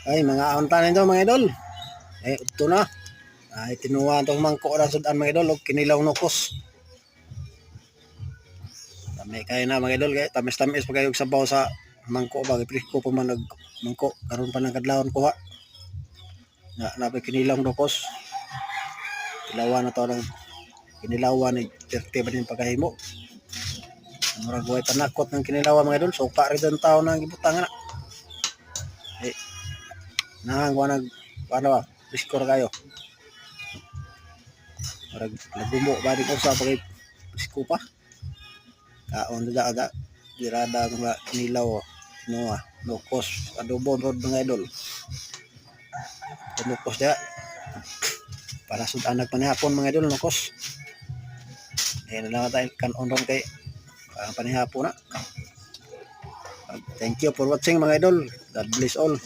Ay mga auntanin to mga idol. Ito na. Ay tinuwa tong mangko ra sudan mga idol og kinilaw nukos. Dami kay na mga idol kay tamis-tamis pa kayo sabaw sa mangko ba presko pa man mangko karon pa nagkadlawon kuha. Na kinilaw nukos. Kilawan na to ng kinilawan ni 30 ba din pagkahimo. Murag way panakot ng kinilawan mga idol. Suka rin ang tao nang gibutang na. Nang ano ba? Biskor kayo. Murag nagumo ba din ko sa pagay bisko pa. Kaon da aga. Dirada mga kinilaw no lukos adobo rod mga idol. Lukos da. Para sudan nagpanihapon mga idol lukos. Ayan na lang tayo kanon ron kay panihapon na. Thank you for watching mga idol. God bless all.